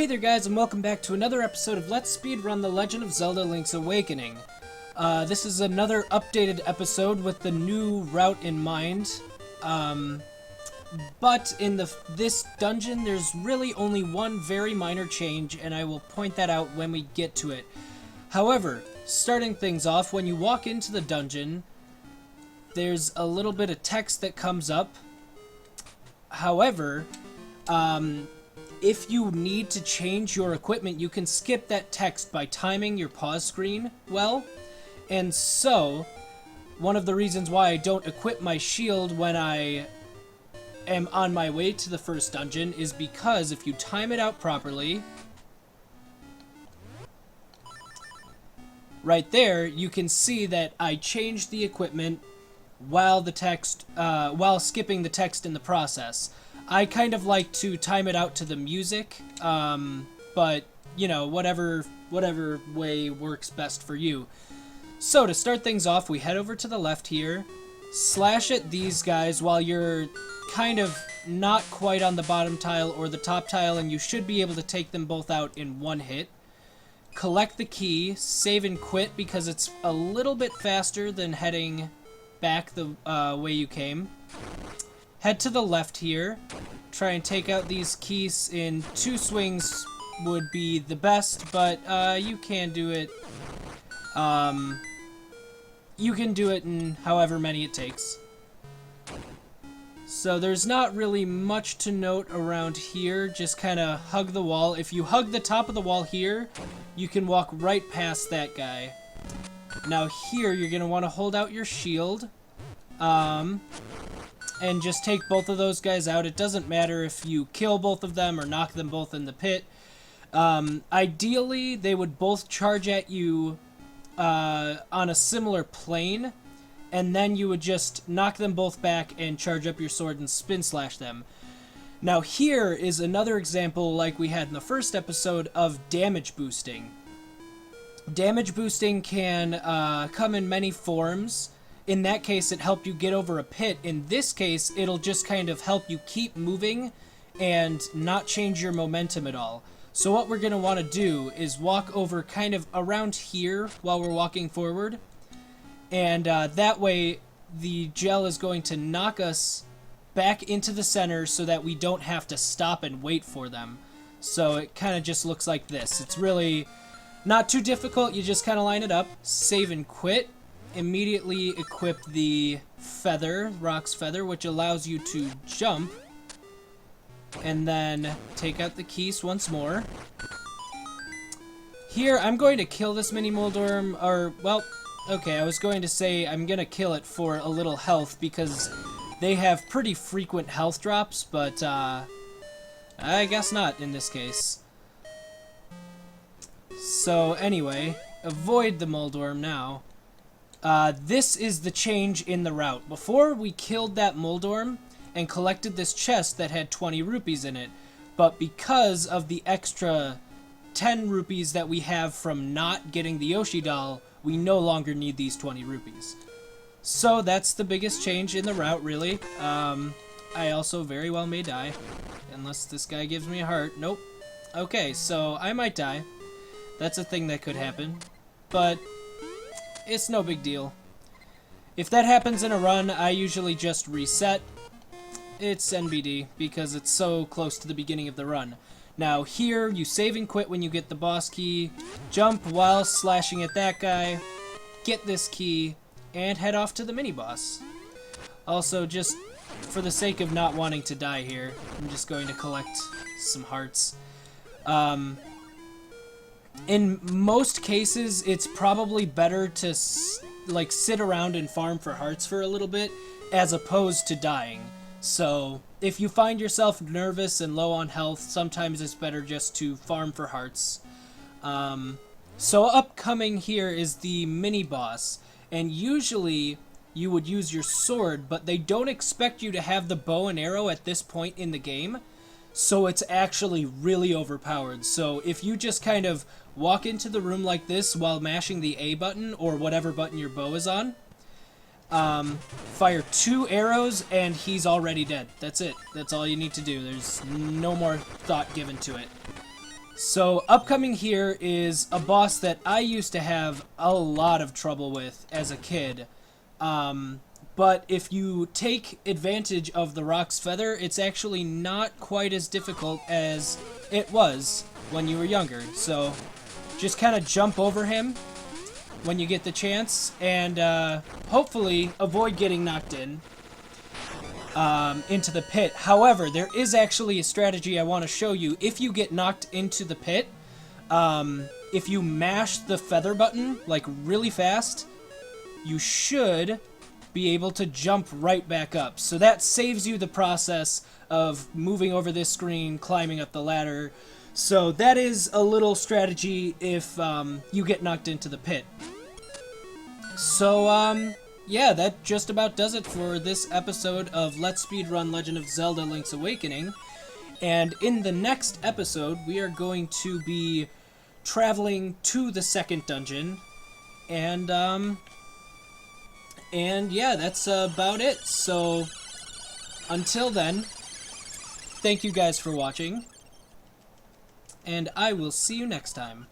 Hey there guys, and welcome back to another episode of Let's Speedrun The Legend of Zelda Link's Awakening. This is another updated episode with the new route in mind. But in this dungeon, there's really only one very minor change, and I will point that out when we get to it. However, starting things off, when you walk into the dungeon, there's a little bit of text that comes up. However, if you need to change your equipment, you can skip that text by timing your pause screen well. And so, one of the reasons why I don't equip my shield when I am on my way to the first dungeon is because if you time it out properly, right there, you can see that I changed the equipment while skipping the text in the process. I kind of like to time it out to the music, but, you know, whatever way works best for you. So, to start things off, we head over to the left here, slash at these guys while you're kind of not quite on the bottom tile or the top tile, and you should be able to take them both out in one hit. Collect the key, save and quit because it's a little bit faster than heading back the way you came. Head to the left here, try and take out these keys in 2 swings would be the best, but you can do it. You can do it in however many it takes. So there's not really much to note around here, just kind of hug the wall. If you hug the top of the wall here, you can walk right past that guy. Now here, you're going to want to hold out your shield. And just take both of those guys out. It doesn't matter if you kill both of them or knock them both in the pit. Ideally, they would both charge at you on a similar plane, and then you would just knock them both back and charge up your sword and spin slash them. Now here is another example, like we had in the first episode, of damage boosting. Damage boosting can come in many forms. In that case, it helped you get over a pit. In this case, it'll just kind of help you keep moving and not change your momentum at all. So what we're going to want to do is walk over kind of around here while we're walking forward. And that way, the gel is going to knock us back into the center so that we don't have to stop and wait for them. So it kind of just looks like this. It's really not too difficult. You just kind of line it up, save and quit. Immediately equip the feather, Rock's feather, which allows you to jump, and then take out the keys once more. Here, I'm going to kill this mini Moldorm, or, well, okay, I was going to say I'm going to kill it for a little health, because they have pretty frequent health drops, but, I guess not in this case. So, anyway, avoid the Moldorm now. This is the change in the route. Before, we killed that Moldorm and collected this chest that had 20 rupees in it. But because of the extra 10 rupees that we have from not getting the Yoshi doll, we no longer need these 20 rupees. So that's the biggest change in the route, really. I also very well may die. Unless this guy gives me a heart. Nope. Okay, so I might die. That's a thing that could happen. But it's no big deal. If that happens in a run, I usually just reset. It's NBD, because it's so close to the beginning of the run. Now here, you save and quit when you get the boss key, jump while slashing at that guy, get this key, and head off to the mini-boss. Also, just for the sake of not wanting to die here, I'm just going to collect some hearts. In most cases, it's probably better to sit around and farm for hearts for a little bit, as opposed to dying. So, if you find yourself nervous and low on health, sometimes it's better just to farm for hearts. So upcoming here is the mini-boss, and usually you would use your sword, but they don't expect you to have the bow and arrow at this point in the game. So it's actually really overpowered. So if you just kind of walk into the room like this while mashing the A button, or whatever button your bow is on, fire 2 arrows and he's already dead. That's it. That's all you need to do. There's no more thought given to it. So upcoming here is a boss that I used to have a lot of trouble with as a kid. But if you take advantage of the Rock's Feather, it's actually not quite as difficult as it was when you were younger. So just kind of jump over him when you get the chance, and hopefully avoid getting knocked into the pit. However, there is actually a strategy I want to show you. If you get knocked into the pit, if you mash the feather button like really fast, you should be able to jump right back up. So that saves you the process of moving over this screen, climbing up the ladder. So that is a little strategy if you get knocked into the pit. So, yeah, that just about does it for this episode of Let's Speedrun Legend of Zelda Link's Awakening. And in the next episode, we are going to be traveling to the second dungeon. And yeah, that's about it. So, until then, thank you guys for watching, and I will see you next time.